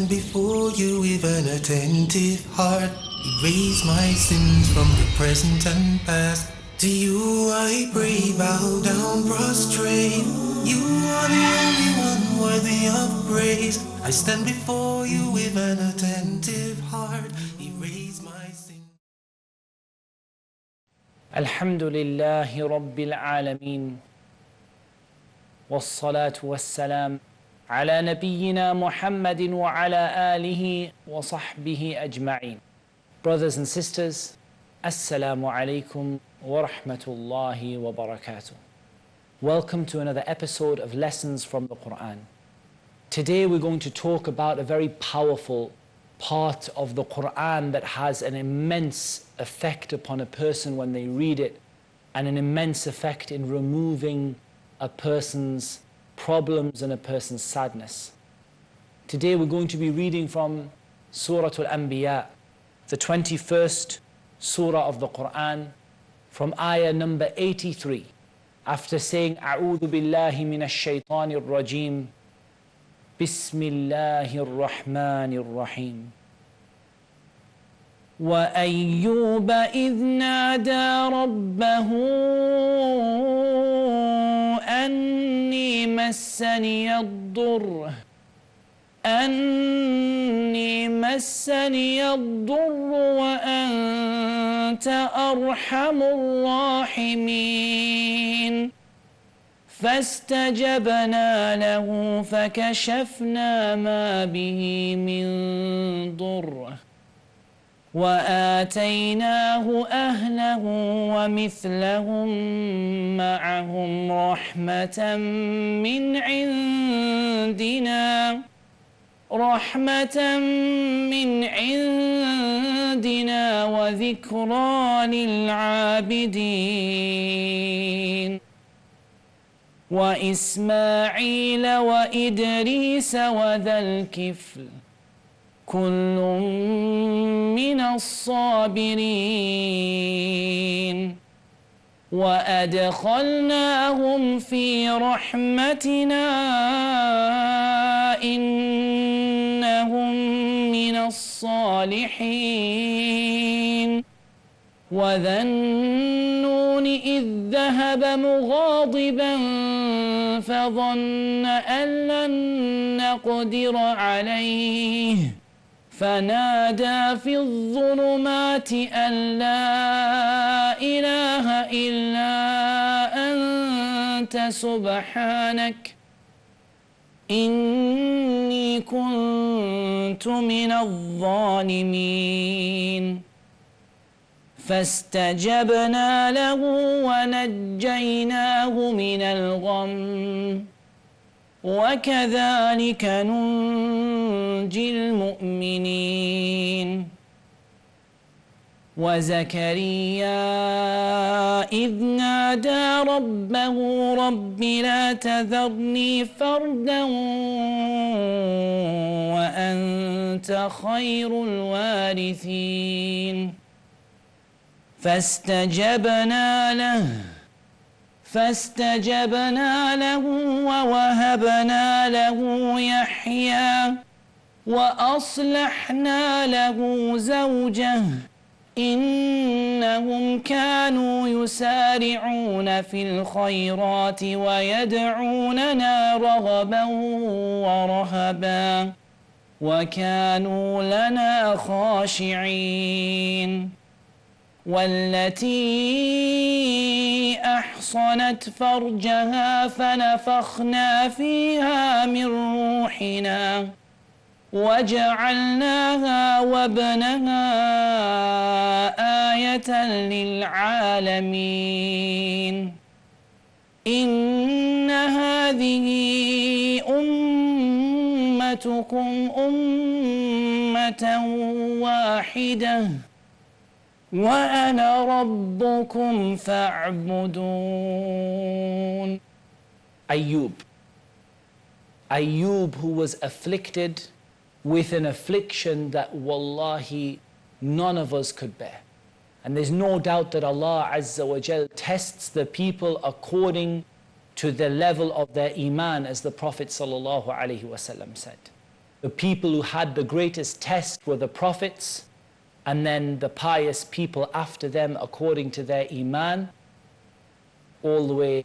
stand before you with an attentive heart. Erase my sins from the present and past. To you I pray, bow down, prostrate. You are the only one worthy of praise. I stand before you with an attentive heart. Erase my sins. Alhamdulillahi Rabbil Alameen. والصلاة والسلام على نبينا محمد وعلى آله وصحبه أجمعين. Brothers and sisters, Assalamu alaikum wa rahmatullahi wa barakatuh. Welcome to another episode of Lessons from the Quran. Today we're going to talk about a very powerful part of the Quran that has an immense effect upon a person when they read it, and an immense effect in removing a person's problems and a person's sadness. Today we're going to be reading from Surah Al-Anbiya, the 21st surah of the Quran, from ayah number 83. After saying, A'udhu billahi minash shaitanir rajim, Bismillahir Rahmanir Rahim. وَأَيُّوبَ إِذْ نَادَى رَبَّهُ أَنِّي مَسَّنِيَ الضُّرُّ وَأَنْتَ أَرْحَمُ الراحمين فاستجبنا له فكشفنا ما به من ضر وآتيناه أهله ومثلهم معهم رحمة من عندنا وذكرى للعابدين وإسماعيل وإدريس وذا الكفل كل من الصابرين وأدخلناهم في رحمتنا إنهم من الصالحين وذا النون إذ ذهب مغاضبا فظن أن لن نقدر عليه فنادى في الظلمات أن لا إله إلا أنت سبحانك إني كنت من الظالمين فاستجبنا له ونجيناه من الغم وكذلك ننجي المؤمنين وزكريا إذ نادى ربه رب لا تذرني فردا وأنت خير الوارثين فاستجبنا له ووهبنا له يحيى وأصلحنا له زوجه إنهم كانوا يسارعون في الخيرات ويدعوننا رغبا ورهبا وكانوا لنا خاشعين والتي أحصنت فرجها فنفخنا فيها من روحنا وجعلناها وابنها آية للعالمين إن هذه أمتكم أمة واحدة وأنا ربكم فاعبدون. Ayub, who was afflicted with an affliction that wallahi none of us could bear. And there's no doubt that Allah Azza wa Jal tests the people according to the level of their iman, as the Prophet sallallahu alaihi wasallam said. The people who had the greatest test were the prophets, and then the pious people after them according to their iman, all the way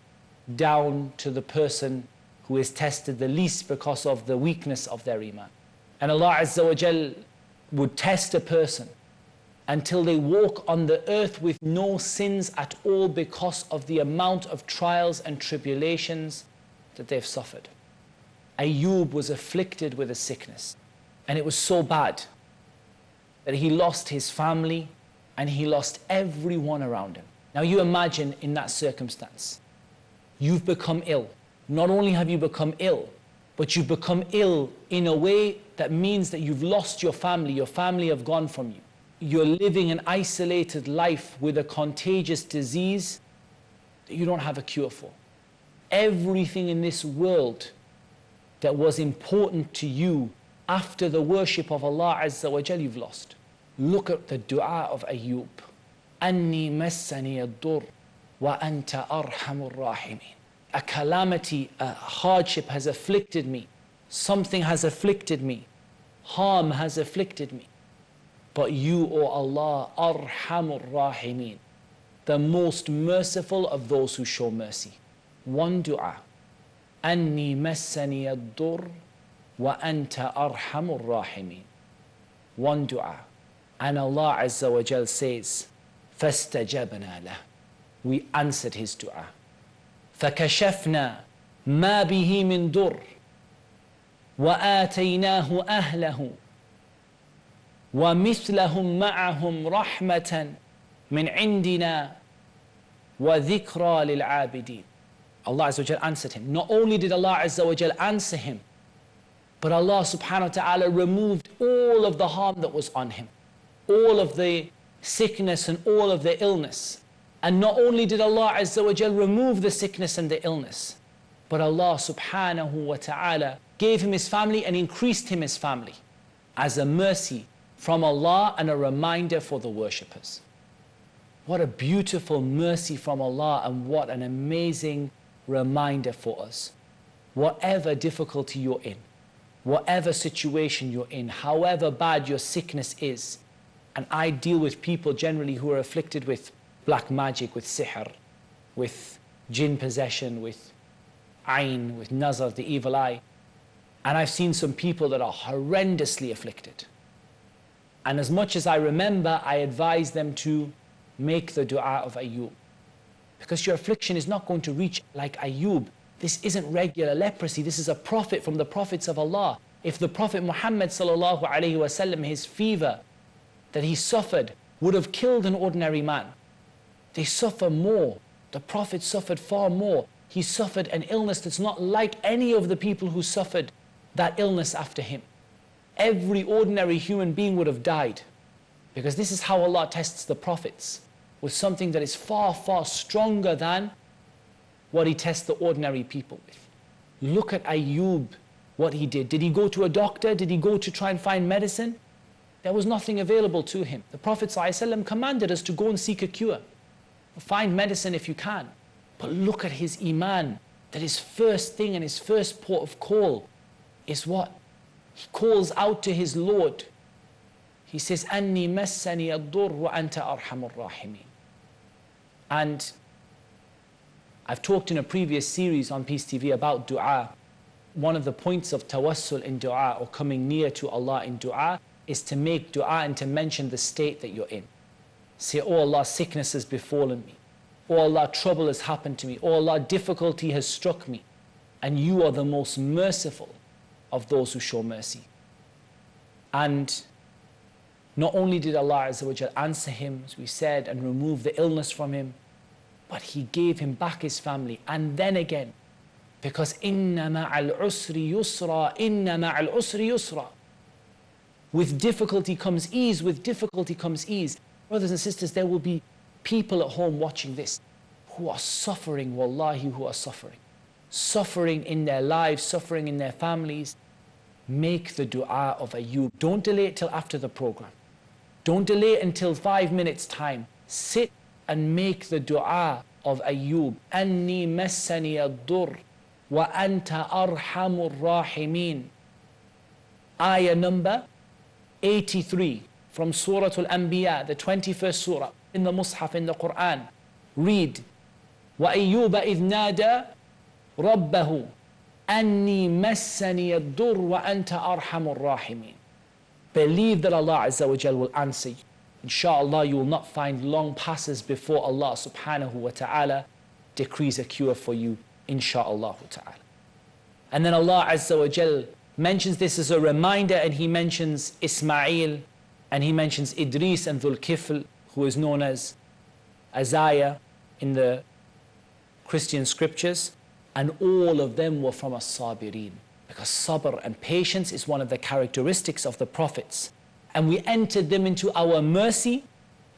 down to the person who is tested the least because of the weakness of their iman. And Allah Azza wa Jal would test a person until they walk on the earth with no sins at all because of the amount of trials and tribulations that they've suffered. Ayub was afflicted with a sickness, and it was so bad that he lost his family and he lost everyone around him. Now you imagine in that circumstance, you've become ill. Not only have you become ill, but you've become ill in a way that means that you've lost your family have gone from you. You're living an isolated life with a contagious disease that you don't have a cure for. Everything in this world that was important to you after the worship of Allah Azza wa Jal, you've lost. Look at the dua of Ayub. Anni massani ad-dur wa anta arhamur rahimin. A calamity, a hardship has afflicted me. Something has afflicted me. Harm has afflicted me. But you, O Allah, arhamur rahimin, the most merciful of those who show mercy. One dua. Anni massani ad-dur wa anta arhamur rahimin. One dua. And Allah Azza wa Jal says, فَاسْتَجَبْنَا لَهُ. We answered his dua. فَكَشَفْنَا مَا بِهِ مِن دُرٍ وَآتَيْنَاهُ أَهْلَهُ وَمِثْلَهُمْ مَعَهُمْ رَحْمَةً مِنْ عِنْدِنَا وَذِكْرَى لِلْعَابِدِينَ. Allah Azza wa Jal answered him. Not only did Allah Azza wa Jal answer him, but Allah subhanahu wa ta'ala removed all of the harm that was on him, all of the sickness and all of the illness. And not only did Allah Azza wa Jal remove the sickness and the illness, but Allah subhanahu wa ta'ala gave him his family and increased him his family as a mercy from Allah and a reminder for the worshippers. What a beautiful mercy from Allah, and what an amazing reminder for us. Whatever difficulty you're in, whatever situation you're in, however bad your sickness is, and I deal with people generally who are afflicted with black magic, with sihr, with jinn possession, with ayn, with nazar, the evil eye. And I've seen some people that are horrendously afflicted. And as much as I remember, I advise them to make the dua of Ayub. Because your affliction is not going to reach like Ayub. This isn't regular leprosy. This is a prophet from the prophets of Allah. If the Prophet Muhammed sallallahu alaihi wasallam, his fever that he suffered would have killed an ordinary man, they suffer more. The Prophet suffered far more. He suffered an illness that's not like any of the people who suffered that illness after him. Every ordinary human being would have died, because this is how Allah tests the prophets, with something that is far, far stronger than what he tests the ordinary people with. Look at Ayub, what he did. Did he go to a doctor? Did he go to try and find medicine? There was nothing available to him. The Prophet ﷺ commanded us to go and seek a cure. Find medicine if you can. But look at his iman, that his first thing and his first port of call is what? He calls out to his Lord. He says, Anni massani ad-dur wa anta arhamur rahimin. And I've talked in a previous series on Peace TV about dua. One of the points of tawassul in dua, or coming near to Allah in dua, is to make dua and to mention the state that you're in. Say, oh Allah, sickness has befallen me. Oh Allah, trouble has happened to me. Oh Allah, difficulty has struck me. And you are the most merciful of those who show mercy. And not only did Allah Azza wa Jal answer him, as we said, and remove the illness from him, but he gave him back his family. And then again, because inna ma'al usri yusra, inna ma'al usri yusra. With difficulty comes ease, with difficulty comes ease. Brothers and sisters, there will be people at home watching this who are suffering, wallahi, who are suffering. Suffering in their lives, suffering in their families. Make the dua of Ayub. Don't delay it till after the program. Don't delay it until 5 minutes time. Sit and make the dua of Ayub. Anni massani ad-dur wa anta arhamur rahimin. ayah number 83 from Surah Al-Anbiya, the 21st surah in the Mus'haf, in the Quran. Read, وَأَيُّوبَ إِذْ نَادَى رَبَّهُ أَنِّي مَسَّنِيَ الضُّرُّ وَأَنْتَ أَرْحَمُ الرَّاحِمِينَ. Believe that Allah Azza wa Jal will answer you. Inshallah, you will not find long passes before Allah subhanahu wa ta'ala decrees a cure for you, inshallah ta'ala. And then Allah Azza wa Jal mentions this as a reminder, and He mentions Ismail, and He mentions Idris and Dhul Kifl, who is known as Isaiah in the Christian scriptures, and all of them were from as-sabirin, because sabr and patience is one of the characteristics of the prophets. And we entered them into our mercy,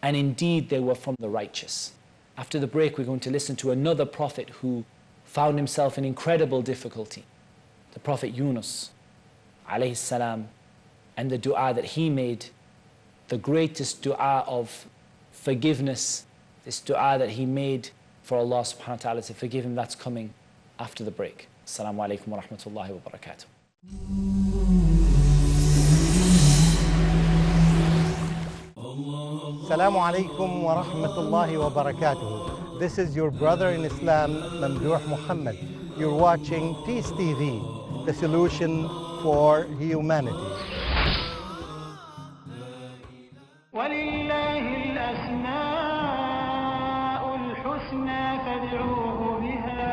and indeed they were from the righteous. After the break, we're going to listen to another prophet who found himself in incredible difficulty, the Prophet Yunus alayhi salam, and the dua that he made, the greatest dua of forgiveness, this dua that he made for Allah subhanahu wa ta'ala to forgive him. That's coming after the break. Assalamu alaikum wa rahmatullahi wa barakatuh. Assalamu alaikum wa rahmatullahi wa barakatuh. This is your brother in Islam, Pbuh Muhammed. You're watching Peace TV, the solution for humanity. ولله الأسماء الحسنى فادعوه بها.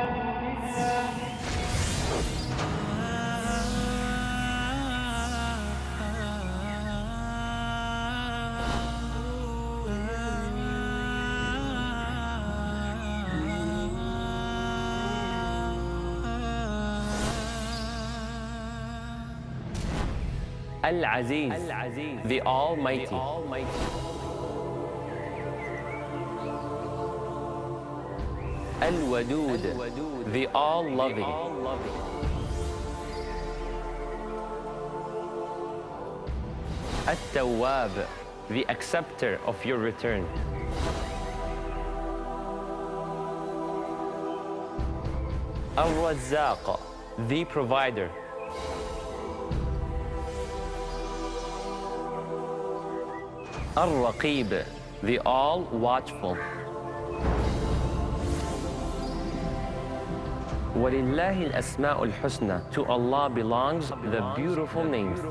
Al-Aziz, the Almighty. Al-Wadud, the All-Loving. At-Tawwab, the Acceptor of your return. Al-Razzaq, the Provider. Al-Raqib, the All-Watchful. وَلِلَّهِ الْأَسْمَاءُ الْحُسْنَى. To Allah belongs the beautiful names.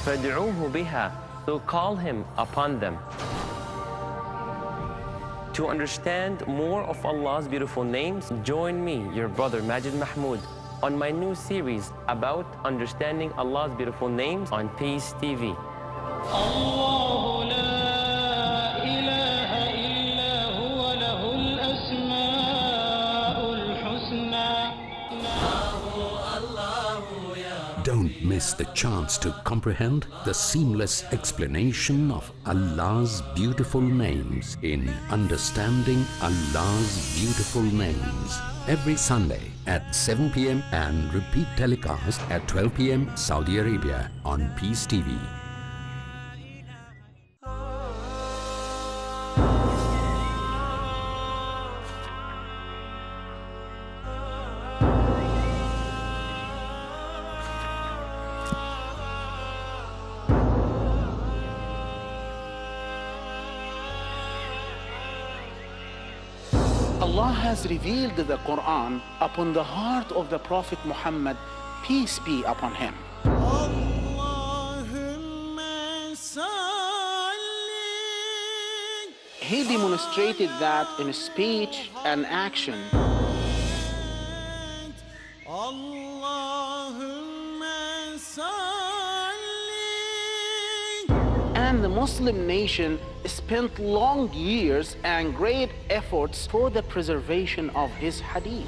فَادْعُوهُ بِهَا. So call Him upon them. To understand more of Allah's beautiful names, join me, your brother Majid Mahmoud, on my new series about understanding Allah's beautiful names on Peace TV. الله لا إله إلا هو له الأسماء الحسنى. Don't miss the chance to comprehend the seamless explanation of Allah's beautiful names in Understanding Allah's Beautiful Names. Every Sunday at 7 p.m. and repeat telecast at 12 p.m. Saudi Arabia on Peace TV. Allah has revealed the Quran upon the heart of the Prophet Muhammad, peace be upon him. He demonstrated that in speech and action. And the Muslim nation spent long years and great efforts for the preservation of his hadith.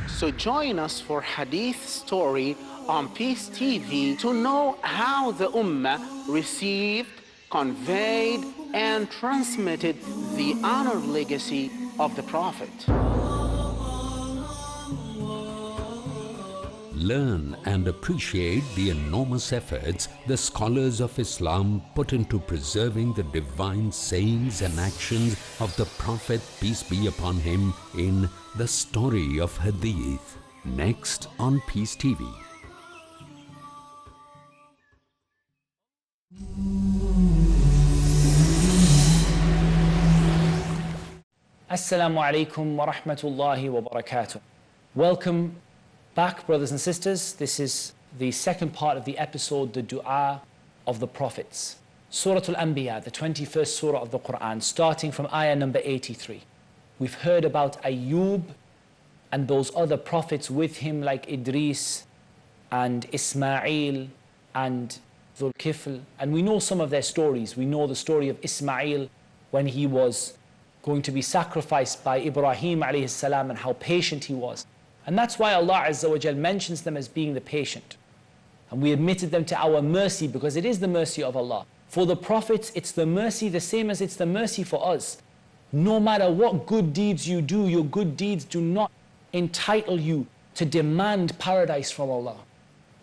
So join us for Hadith Story on Peace TV to know how the Ummah received, conveyed, and transmitted the honored legacy of the Prophet. learn and appreciate the enormous efforts the scholars of Islam put into preserving the divine sayings and actions of the Prophet, peace be upon him, in The Story of Hadith. Next on Peace TV. Assalamu alaikum wa rahmatullahi wa barakatuh. Welcome back, brothers and sisters. This is the second part of the episode, the dua of the prophets. Surah Al-Anbiya, the 21st surah of the Quran, starting from ayah number 83. We've heard about Ayyub and those other prophets with him like Idris and Ismail and Dhul Kifl. And we know some of their stories. We know the story of Ismail when he was going to be sacrificed by Ibrahim alayhi salam and how patient he was. And that's why Allah Azza wa Jal mentions them as being the patient. And we admitted them to our mercy because it is the mercy of Allah. For the prophets, it's the mercy the same as it's the mercy for us. No matter what good deeds you do, your good deeds do not entitle you to demand paradise from Allah.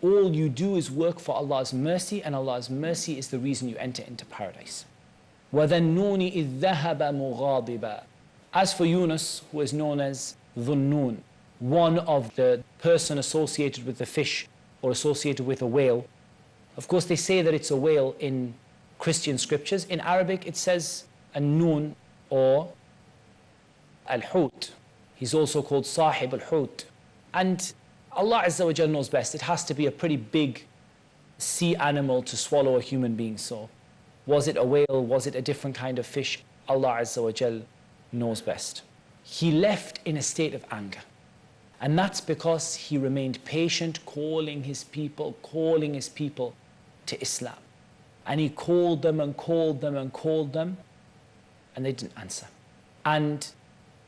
All you do is work for Allah's mercy, and Allah's mercy is the reason you enter into paradise. وَذَنُّونِ إِذْ ذَهَبَ مُغَاضِبًا. As for Yunus, who is known as Dhunnun, one of the person associated with the fish or associated with a whale. Of course, they say that it's a whale in Christian scriptures. In Arabic, it says an-nun or al-hut. He's also called Sahib al-hut. And Allah Azza wa Jal knows best. It has to be a pretty big sea animal to swallow a human being. So was it a whale? Was it a different kind of fish? Allah Azza wa Jal knows best. He left in a state of anger. And that's because he remained patient, calling his people to Islam. And he called them and called them and called them, and they didn't answer. And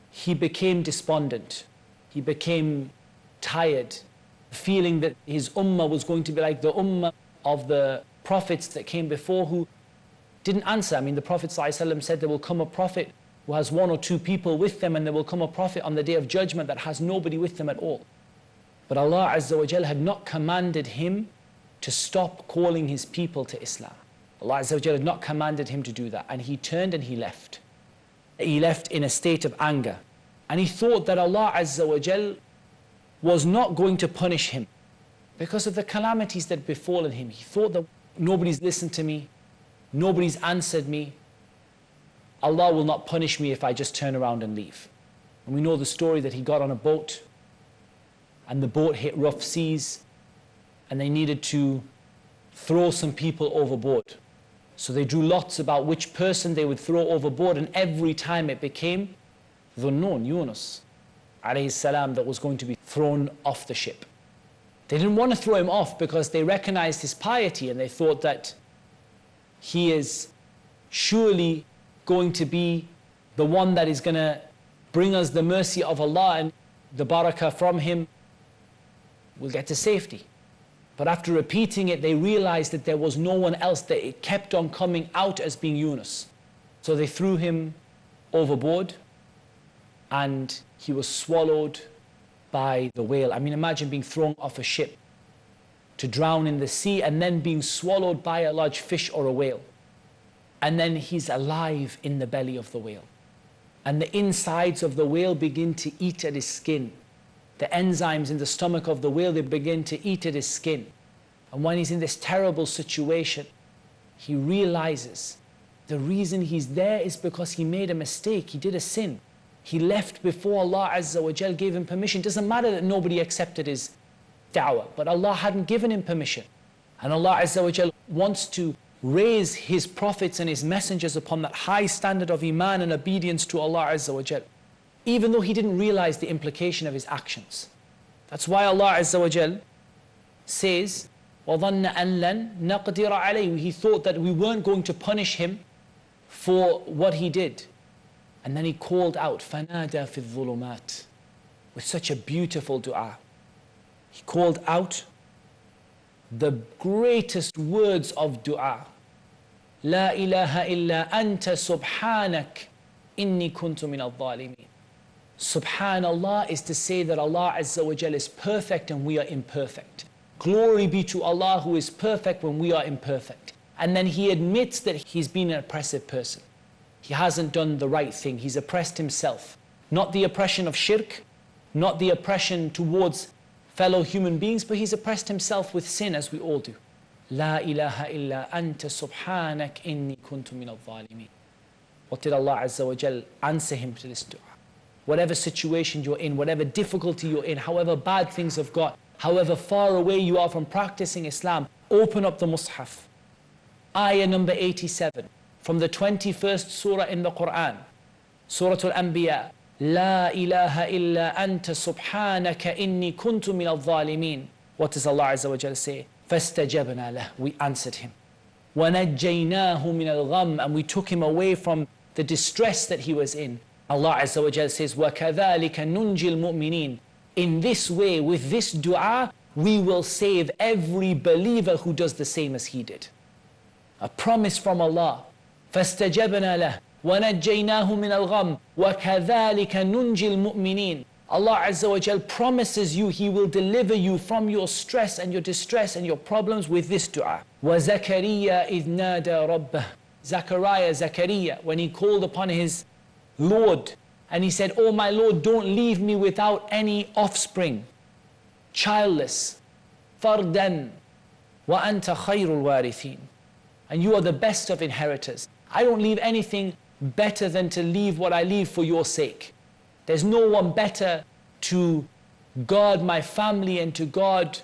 he became despondent. He became tired, feeling that his ummah was going to be like the ummah of the prophets that came before who didn't answer. I mean, the Prophet ﷺ said there will come a prophet who has one or two people with them, and there will come a prophet on the day of judgment that has nobody with them at all. But Allah Azza wa Jal had not commanded him to stop calling his people to Islam. Allah Azza wa Jal had not commanded him to do that, and he turned and he left. He left in a state of anger, and he thought that Allah Azza wa Jal was not going to punish him because of the calamities that befallen him. He thought that nobody's listened to me, nobody's answered me. Allah will not punish me if I just turn around and leave. And we know the story that he got on a boat, and the boat hit rough seas, and they needed to throw some people overboard. So they drew lots about which person they would throw overboard, and every time it became Dhunnun, Yunus alayhi salam, that was going to be thrown off the ship. They didn't want to throw him off because they recognized his piety, and they thought that he is surely going to be the one that is going to bring us the mercy of Allah, and the barakah from him will get to safety. But after repeating it, they realized that there was no one else, that it kept on coming out as being Yunus. So they threw him overboard, and he was swallowed by the whale. I mean, imagine being thrown off a ship to drown in the sea, and then being swallowed by a large fish or a whale. And then he's alive in the belly of the whale. And the insides of the whale begin to eat at his skin. The enzymes in the stomach of the whale, they begin to eat at his skin. And when he's in this terrible situation, he realizes the reason he's there is because he made a mistake. He did a sin. He left before Allah Azza wa Jal gave him permission. It doesn't matter that nobody accepted his da'wah, but Allah hadn't given him permission. And Allah Azza wa Jal wants to raise his prophets and his messengers upon that high standard of iman and obedience to Allah Azza wa Jal, even though he didn't realize the implication of his actions. That's why Allah Azza wa Jal says, وَظَنَّ أَن لَن نَقْدِرَ عَلَيْهِ. He thought that we weren't going to punish him for what he did. And then he called out, فَنَادَى فِي الظُّلُمَاتِ, with such a beautiful dua. He called out the greatest words of dua. لا إله إلا أنت سبحانك إني كنت من الظالمين. Subhanallah is to say that Allah Azza wa Jal is perfect and we are imperfect. Glory be to Allah who is perfect when we are imperfect. And then he admits that he's been an oppressive person. He hasn't done the right thing. He's oppressed himself. Not the oppression of shirk, not the oppression towards fellow human beings, but he's oppressed himself with sin, as we all do. La ilaha illa anta subhanak inni kuntu min al-zalimin. What did Allah Azza wa Jal answer him to this dua? Whatever situation you're in, whatever difficulty you're in, however bad things have got, however far away you are from practicing Islam, open up the Mus'haf. Ayah number 87 from the 21st surah in the Quran, Surah Al-Anbiya. La ilaha illa anta subhanaka inni kuntu min al-zalimin. What does Allah Azza wa Jal say? فَاسْتَجَبْنَا لَهُ. We answered him. وَنَجَّيْنَاهُ مِنَ الْغَمِّ. And we took him away from the distress that he was in. Allah Azza wa Jal says, وَكَذَلِكَ نُنْجِي الْمُؤْمِنِينَ. In this way, with this dua, we will save every believer who does the same as he did. A promise from Allah. فَاسْتَجَبْنَا لَهُ وَنَجَّيْنَاهُ مِنَ الْغَمِّ وَكَذَلِكَ نُنْجِي الْمُؤْمِنِينَ. Allah Azza wa Jal promises you He will deliver you from your stress and your distress and your problems with this dua. وَزَكَرِيَّا إِذْ نَادَى رَبَّهُ. Zakaria, when he called upon his Lord and he said, "Oh my Lord, don't leave me without any offspring, childless, fardan, wa anta khayrul warithin." And you are the best of inheritors. I don't leave anything better than to leave what I leave for your sake. There's no one better to guard my family and to guard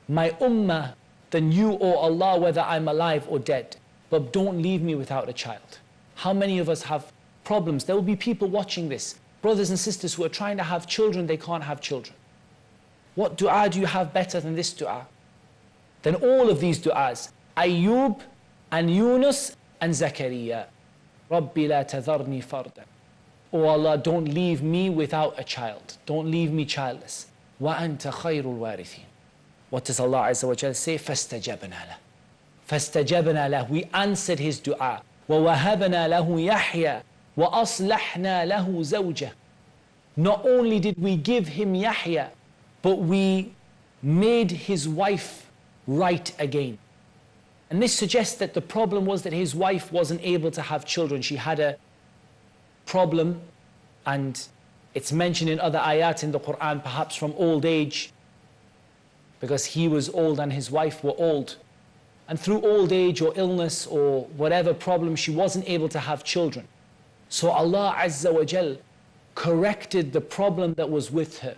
my ummah than you, O Allah, whether I'm alive or dead. But don't leave me without a child. How many of us have problems? There will be people watching this, brothers and sisters who are trying to have children, they can't have children. What dua do you have better than this dua? Than all of these duas? Ayyub and Yunus and Zakaria. Rabbi la tadharni fardan. Oh Allah, don't leave me without a child. Don't leave me childless. Wa anta khayrul warithin. What does Allah Azza wa Jalla say? فَاسْتَجَبْنَا لَهُ. فَاسْتَجَبْنَا لَهُ. We answered his dua. وَوَهَبْنَا لَهُ يَحْيَى وَأَصْلَحْنَا لَهُ زَوْجَهُ. Not only did we give him Yahya, but we made his wife right again. And this suggests that the problem was that his wife wasn't able to have children. She had a problem, and it's mentioned in other ayat in the Quran, perhaps from old age, because he was old and his wife were old. And through old age or illness or whatever problem, she wasn't able to have children. So Allah Azza wa Jal corrected the problem that was with her.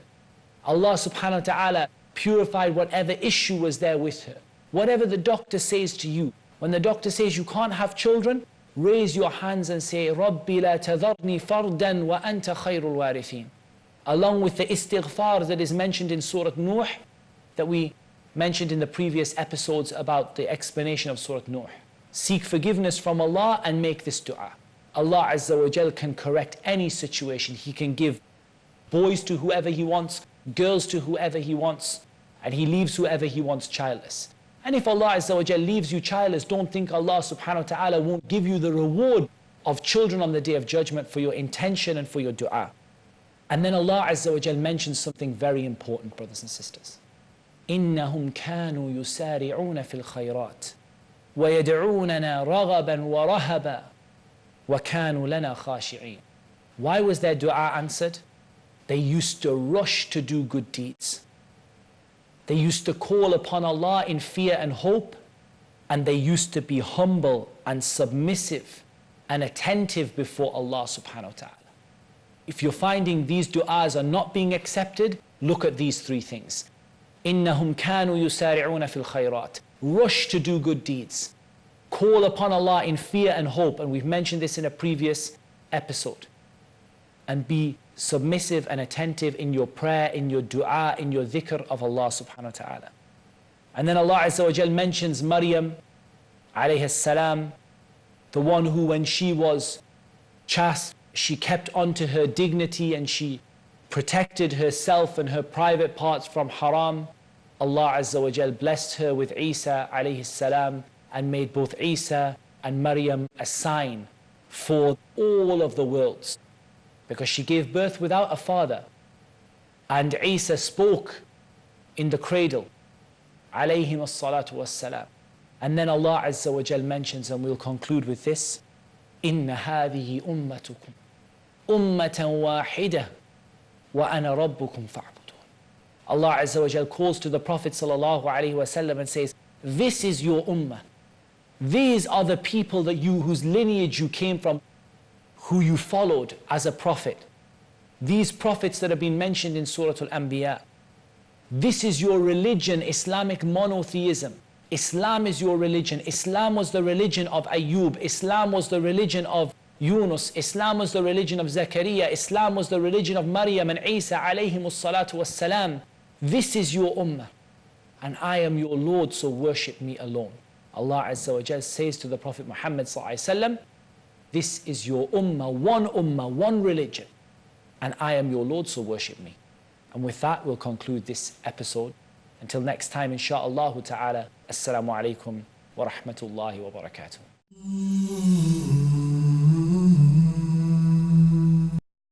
Allah subhanahu wa ta'ala purified whatever issue was there with her. Whatever the doctor says to you, when the doctor says you can't have children, raise your hands and say, Rabbi la tadharni fardan wa anta khayrul warithin. Along with the istighfar that is mentioned in Surah Nuh, that we mentioned in the previous episodes about the explanation of Surah Nuh. Seek forgiveness from Allah and make this dua. Allah Azza wa Jal can correct any situation. He can give boys to whoever He wants, girls to whoever He wants, and He leaves whoever He wants childless. And if Allah Azza wa Jal leaves you childless, don't think Allah subhanahu wa ta'ala won't give you the reward of children on the Day of Judgment for your intention and for your dua. And then Allah Azza wa Jal mentions something very important, brothers and sisters. إِنَّهُمْ كَانُوا يُسَارِعُونَ فِي الْخَيْرَاتِ وَيَدْعُونَنَا رَغَبًا وَرَهَبًا وَكَانُوا لَنَا خَاشِعِينَ. Why was their dua answered? They used to rush to do good deeds. They used to call upon Allah in fear and hope, and they used to be humble and submissive and attentive before Allah subhanahu wa ta'ala. If you're finding these du'as are not being accepted, look at these three things. إِنَّهُمْ كَانُوا يُسَارِعُونَ فِي الْخَيْرَاتِ. Rush to do good deeds. Call upon Allah in fear and hope, and we've mentioned this in a previous episode. And be submissive and attentive in your prayer, in your dua, in your dhikr of Allah subhanahu wa ta'ala. And then Allah Azza wa Jal mentions Maryam alayhi salam, the one who when she was chaste, she kept onto her dignity and she protected herself and her private parts from haram. Allah Azza wa Jal blessed her with Isa alayhi salam and made both Isa and Maryam a sign for all of the worlds. because she gave birth without a father. And Isa spoke in the cradle, alayhim as-salatu was-salam. And then Allah Azza wa Jal mentions, and we'll conclude with this, Inna hadihi ummatukum ummatan wahida wa ana rabbukum fa'budun. Allah Azza wa Jal calls to the Prophet sallallahu alaihi wasallam and says, this is your ummah. These are the people that whose lineage you came from, who you followed as a prophet. These prophets that have been mentioned in Surah Al-Anbiya. This is your religion, Islamic monotheism. Islam is your religion. Islam was the religion of Ayyub. Islam was the religion of Yunus. Islam was the religion of Zakaria. Islam was the religion of Maryam and Isa alayhimus salatu wassalam. This is your ummah. And I am your Lord, so worship me alone. Allah Azza wa Jal says to the Prophet Muhammad sallallahu alaihi wasallam, this is your ummah, one religion. And I am your Lord, so worship me. And with that, we'll conclude this episode. Until next time, insha'Allah ta'ala, assalamu alaikum wa rahmatullahi wa barakatuh.